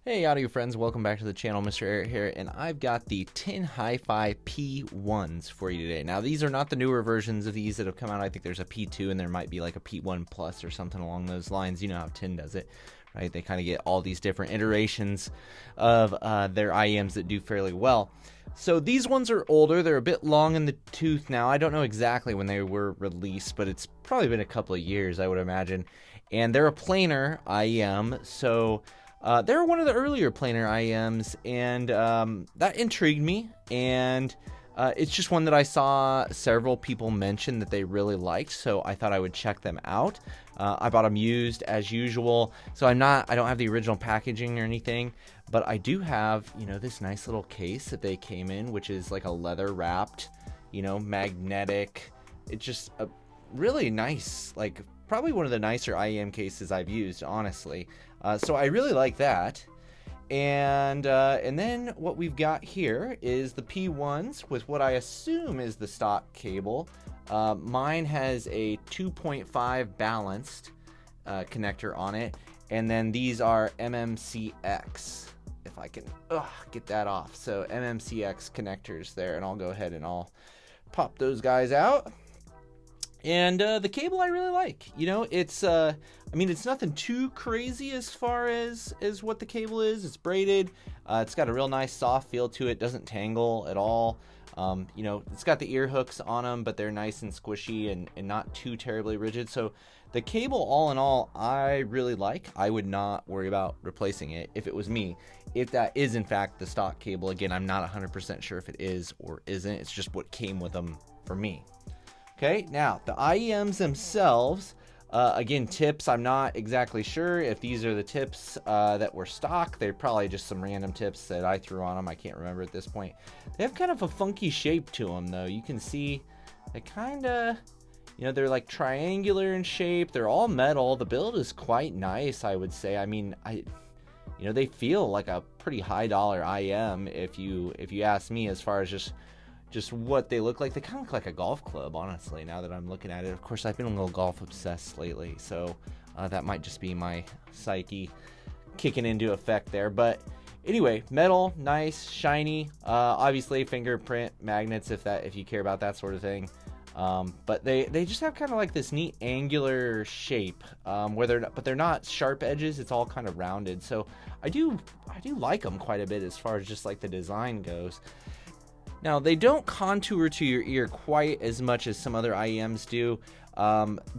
Hey audio friends, welcome back to the channel. MrAyrit here, and I've got the Tin Hi-Fi P1s for you today. Now these are not the newer versions of these that have come out. I think there's a P2 and there might be like a P1 Plus or something along those lines. You know how Tin does it, right? They kind of get all these different iterations of their IEMs that do fairly well. So these ones are older. They're a bit long in the tooth now. I don't know exactly when they were released, but it's probably been a couple of years, I would imagine. And they're a planar IEM, so they're one of the earlier planar IEMs, and that intrigued me, and it's just one that I saw several people mention that they really liked, so I thought I would check them out. I bought them used as usual, so I don't have the original packaging or anything, but I do have, this nice little case that they came in, which is like a leather wrapped, magnetic. It's just a really nice, like probably one of the nicer IEM cases I've used, honestly. So I really like that. And then what we've got here is the P1s with what I assume is the stock cable. Mine has a 2.5 balanced connector on it, and then these are MMCX, if I can get that off. So MMCX connectors there, and I'll go ahead and I'll pop those guys out. And the cable I really like. It's it's nothing too crazy as far as what the cable is. It's braided. It's got a real nice soft feel to it. Doesn't tangle at all. It's got the ear hooks on them, but they're nice and squishy and not too terribly rigid. So the cable, all in all, I really like. I would not worry about replacing it if it was me. If that is in fact the stock cable, again, I'm not 100% sure if it is or isn't. It's just what came with them for me. Okay, now the IEMs themselves, again, tips, I'm not exactly sure if these are the tips that were stock. They're probably just some random tips that I threw on them. I can't remember at this point. They have kind of a funky shape to them, though. You can see they kind of, they're like triangular in shape. They're all metal. The build is quite nice, I would say. I mean, they feel like a pretty high dollar IEM if you ask me, as far as just what they look like. They kind of look like a golf club, honestly, now that I'm looking at it. Of course, I've been a little golf obsessed lately, so that might just be my psyche kicking into effect there. But anyway, metal, nice, shiny, obviously fingerprint magnets if you care about that sort of thing. But they just have kind of like this neat angular shape, where they're not sharp edges. It's all kind of rounded. So I do like them quite a bit as far as just like the design goes. Now, they don't contour to your ear quite as much as some other IEMs do,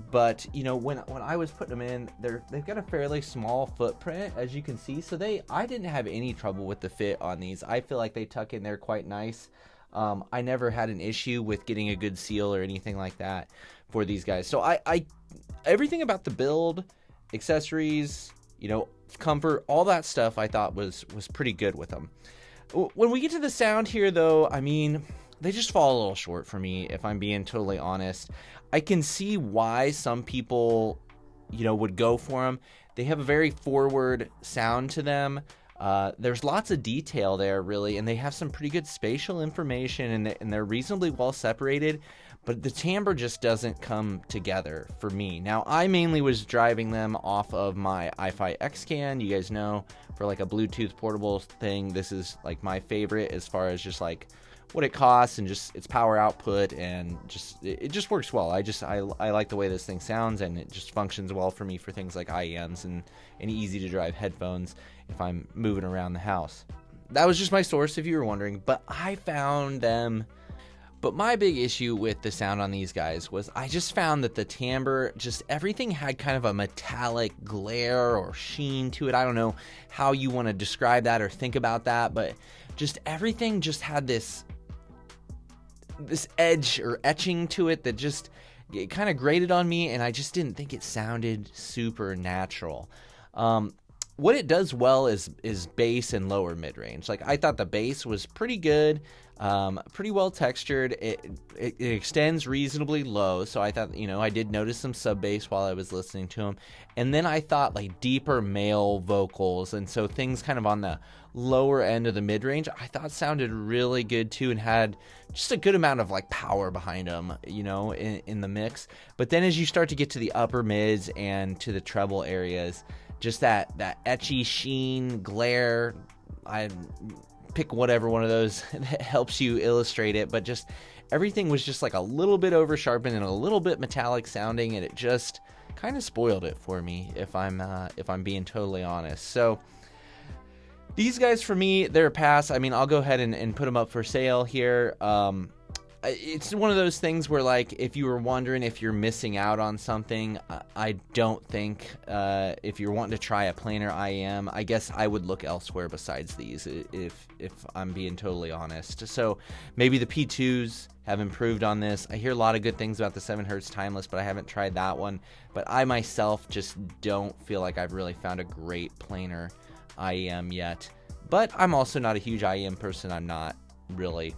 but when I was putting them in, they've got a fairly small footprint, as you can see. So I didn't have any trouble with the fit on these. I feel like they tuck in there quite nice. I never had an issue with getting a good seal or anything like that for these guys. So everything about the build, accessories, comfort, all that stuff, I thought was pretty good with them. When we get to the sound here, though, they just fall a little short for me, if I'm being totally honest. I can see why some people, would go for them. They have a very forward sound to them. There's lots of detail there, really, and they have some pretty good spatial information, and they're reasonably well separated, but the timbre just doesn't come together for me. Now, I mainly was driving them off of my iFi X-Can. You guys know, for like a Bluetooth portable thing, this is like my favorite as far as just like what it costs and just its power output, and it just works well. I like the way this thing sounds, and it just functions well for me for things like IEMs and easy to drive headphones if I'm moving around the house. That was just my source, if you were wondering, but I found them. But my big issue with the sound on these guys was I just found that the timbre, just everything had kind of a metallic glare or sheen to it. I don't know how you want to describe that or think about that, but just everything just had this edge or etching to it that just it kind of grated on me, and I just didn't think it sounded super natural. What it does well is bass and lower mid-range. Like, I thought the bass was pretty good, pretty well textured. It extends reasonably low, so I thought, I did notice some sub bass while I was listening to them. And then I thought like deeper male vocals, and so things kind of on the lower end of the mid-range I thought sounded really good too, and had just a good amount of like power behind them, in the mix. But then as you start to get to the upper mids and to the treble areas, just that etchy sheen, glare. I pick whatever one of those that helps you illustrate it, but just everything was just like a little bit over sharpened and a little bit metallic sounding, and it just kind of spoiled it for me, if I'm being totally honest. So these guys, for me, they're a pass. I mean, I'll go ahead and put them up for sale here. It's one of those things where, like, if you were wondering if you're missing out on something, I don't think, if you're wanting to try a planar IEM, I guess I would look elsewhere besides these, if I'm being totally honest. So maybe the P2s have improved on this. I hear a lot of good things about the 7Hz Timeless, but I haven't tried that one. But I myself just don't feel like I've really found a great planar IEM yet. But I'm also not a huge IEM person. I'm not really,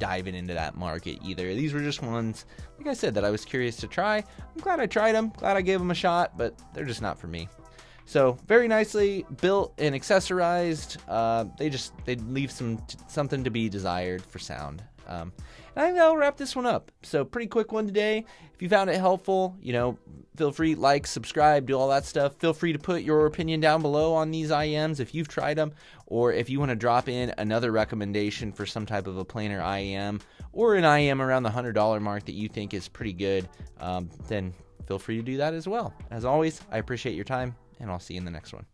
diving into that market either. These were just ones, like I said, that I was curious to try. I'm glad I tried them, glad I gave them a shot, but they're just not for me. So very nicely built and accessorized. They leave something to be desired for sound. And I think that'll wrap this one up. So pretty quick one today. If you found it helpful, feel free to like, subscribe, do all that stuff. Feel free to put your opinion down below on these IEMs if you've tried them, or if you want to drop in another recommendation for some type of a planar IEM, or an IEM around the $100 mark that you think is pretty good, then feel free to do that as well. As always, I appreciate your time, and I'll see you in the next one.